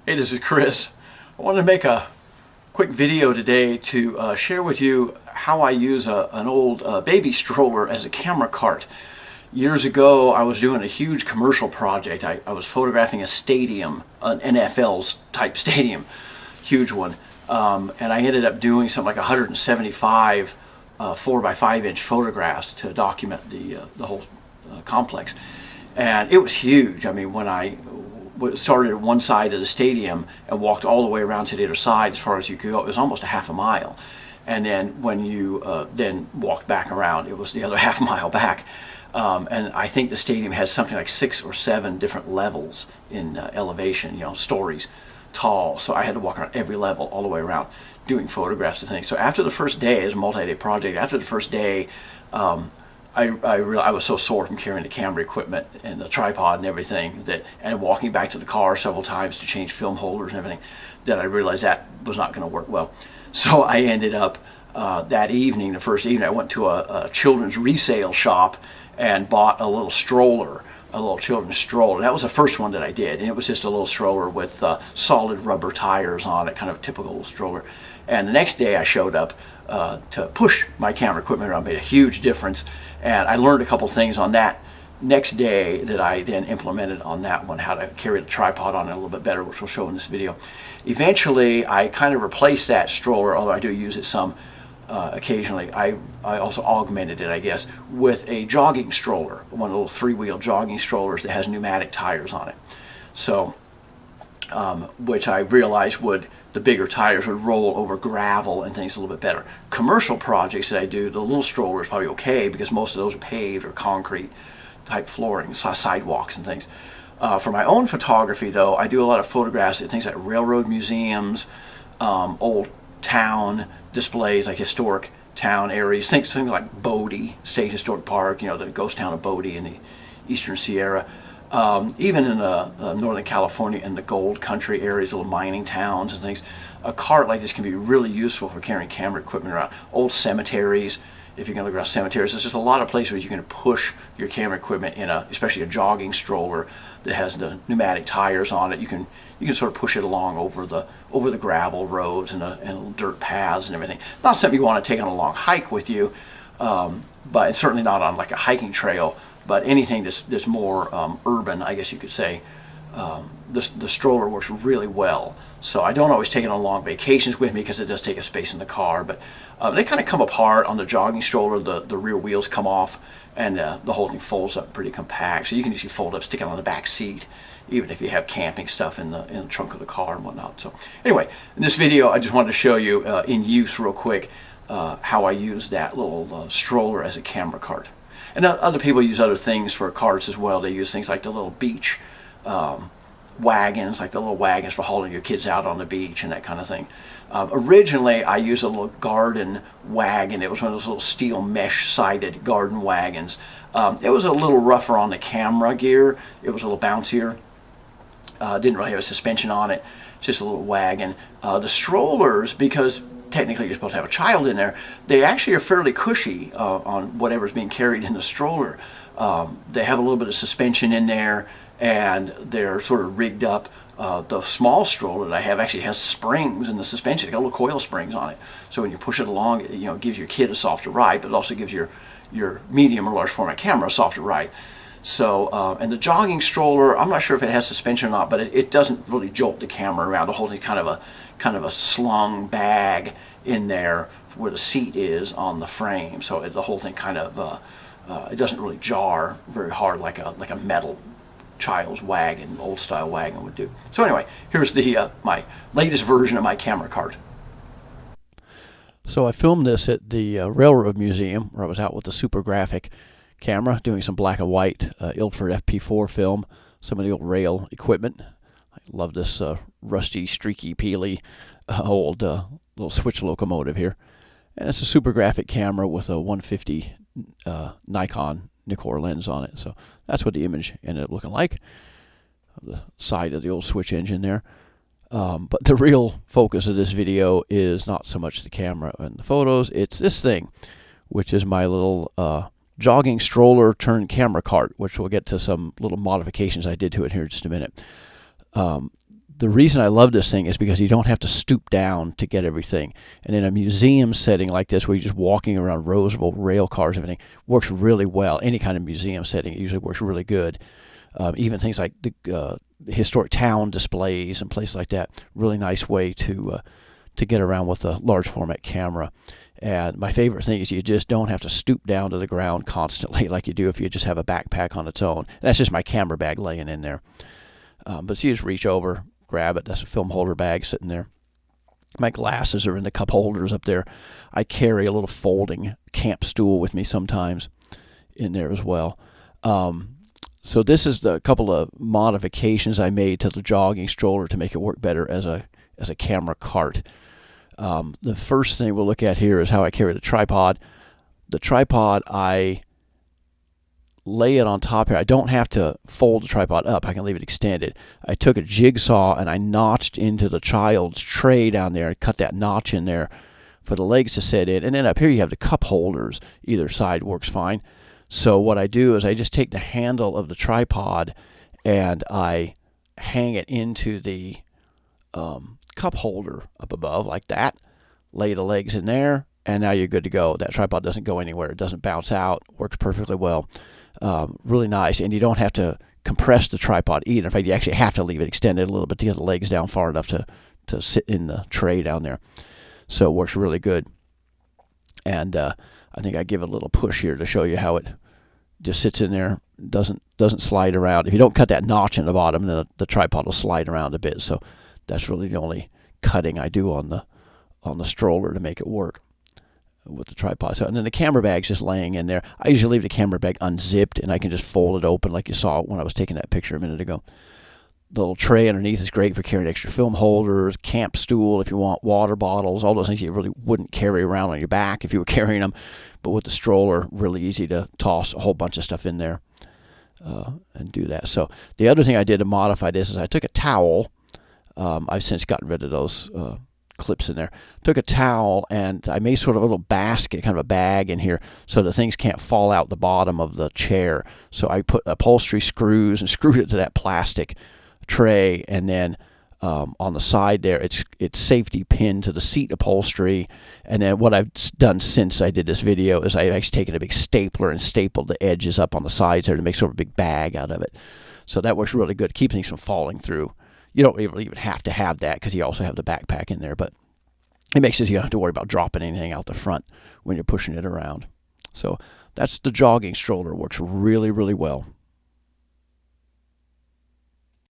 Hey, this is Chris. I wanted to make a quick video today to share with you how I use an old baby stroller as a camera cart. Years ago, I was doing a huge commercial project. I was photographing a stadium, an NFL's type stadium, huge one. And I ended up doing something like 175 4 by 5 inch photographs to document the whole complex. And it was huge. I mean, when I started at one side of the stadium and walked all the way around to the other side as far as you could go, it was almost a half a mile. And then when you then walked back around, it was the other half mile back. And I think the stadium has something like 6 or 7 different levels in elevation, stories tall. So I had to walk around every level all the way around doing photographs and things. So after the first day, it was a multi-day project, after the first day, I was so sore from carrying the camera equipment and the tripod and everything and walking back to the car several times to change film holders and everything, that I realized that was not going to work well. So I ended up that evening, the first evening, I went to a children's resale shop and bought a little stroller, a little children's stroller. That was the first one that I did, and it was just a little stroller with solid rubber tires on it, kind of a typical stroller. And the next day I showed up to push my camera equipment around. Made a huge difference, and I learned a couple things on that next day that I then implemented on that one, how to carry the tripod on it a little bit better, which we'll show in this video. Eventually I kind of replaced that stroller, although I do use it some occasionally. I also augmented it, I guess, with a jogging stroller, one of the little 3-wheel jogging strollers that has pneumatic tires on it. So which I realized the bigger tires would roll over gravel and things a little bit better. Commercial projects that I do, the little stroller is probably okay because most of those are paved or concrete type flooring, sidewalks and things. For my own photography though, I do a lot of photographs at things like railroad museums, old town displays, like historic town areas, things like Bodie State Historic Park, the ghost town of Bodie in the Eastern Sierra. Even in Northern California, in the gold country areas, little mining towns and things, a cart like this can be really useful for carrying camera equipment around. Old cemeteries, if you're going to look around cemeteries, there's just a lot of places where you can push your camera equipment in especially a jogging stroller that has the pneumatic tires on it. You can sort of push it along over the gravel roads and dirt paths and everything. Not something you want to take on a long hike with you, but it's certainly not on like a hiking trail. But anything that's more urban, I guess you could say, the stroller works really well. So I don't always take it on long vacations with me because it does take up space in the car. But they kind of come apart on the jogging stroller. The rear wheels come off, and the whole thing folds up pretty compact. So you can usually fold up, stick it on the back seat, even if you have camping stuff in the trunk of the car and whatnot. So anyway, in this video, I just wanted to show you in use real quick how I use that little stroller as a camera cart. And other people use other things for carts as well. They use things like the little beach wagons, like the little wagons for hauling your kids out on the beach and that kind of thing. Originally, I used a little garden wagon. It was one of those little steel mesh-sided garden wagons. It was a little rougher on the camera gear. It was a little bouncier. Didn't really have a suspension on it. Just a little wagon. The strollers, because technically you're supposed to have a child in there, they actually are fairly cushy on whatever's being carried in the stroller. They have a little bit of suspension in there, and they're sort of rigged up. The small stroller that I have actually has springs in the suspension. It's got little coil springs on it, so when you push it along, it gives your kid a softer ride, but it also gives your medium or large format camera a softer ride. So, and the jogging stroller, I'm not sure if it has suspension or not, but it doesn't really jolt the camera around. The whole thing's kind of a slung bag in there where the seat is on the frame. So the whole thing kind of it doesn't really jar very hard like a metal child's wagon, old style wagon would do. So anyway, here's my latest version of my camera cart. So I filmed this at the Railroad Museum, where I was out with the Super Graphic camera doing some black and white Ilford FP4 film, some of the old rail equipment. I love this rusty, streaky, peely old little switch locomotive here. And it's a Super Graphic camera with a 150 Nikon Nikkor lens on it. So that's what the image ended up looking like. The side of the old switch engine there. But the real focus of this video is not so much the camera and the photos, it's this thing, which is my little jogging stroller turned camera cart, which we'll get to some little modifications I did to it here in just a minute. the reason I love this thing is because you don't have to stoop down to get everything. And in a museum setting like this, where you're just walking around rows of old rail cars and everything, works really well. Any kind of museum setting, it usually works really good. Even things like the historic town displays and places like that, really nice way to get around with a large format camera. And my favorite thing is you just don't have to stoop down to the ground constantly like you do if you just have a backpack on its own. And that's just my camera bag laying in there. But so you just reach over, grab it. That's a film holder bag sitting there. My glasses are in the cup holders up there. I carry a little folding camp stool with me sometimes in there as well. So this is the couple of modifications I made to the jogging stroller to make it work better as a camera cart. The first thing we'll look at here is how I carry the tripod. The tripod, I lay it on top here. I don't have to fold the tripod up. I can leave it extended. I took a jigsaw and I notched into the child's tray down there. I cut that notch in there for the legs to set in. And then up here you have the cup holders. Either side works fine. So what I do is I just take the handle of the tripod and I hang it into the cup holder up above like that. Lay the legs in there, and now you're good to go. That tripod doesn't go anywhere. It doesn't bounce out. Works perfectly well. Really nice, and you don't have to compress the tripod either. In fact, you actually have to leave it extended a little bit to get the legs down far enough to sit in the tray down there. So it works really good. And I think I give it a little push here to show you how it just sits in there, doesn't slide around. If you don't cut that notch in the bottom, then the tripod will slide around a bit. So that's really the only cutting I do on the stroller to make it work with the tripod. So, and then the camera bag's just laying in there. I usually leave the camera bag unzipped, and I can just fold it open like you saw when I was taking that picture a minute ago. The little tray underneath is great for carrying extra film holders, camp stool if you want, water bottles, all those things you really wouldn't carry around on your back if you were carrying them. But with the stroller, really easy to toss a whole bunch of stuff in there and do that. So the other thing I did to modify this is I took a towel. I've since gotten rid of those clips in there. Took a towel and I made sort of a little basket, kind of a bag in here so that things can't fall out the bottom of the chair. So I put upholstery screws and screwed it to that plastic tray, and then on the side there it's safety pinned to the seat upholstery. And then what I've done since I did this video is I've actually taken a big stapler and stapled the edges up on the sides there to make sort of a big bag out of it. So that works really good, keep things from falling through. You don't really even have to have that because you also have the backpack in there, but it makes it so you don't have to worry about dropping anything out the front when you're pushing it around. So that's the jogging stroller. Works really, really well.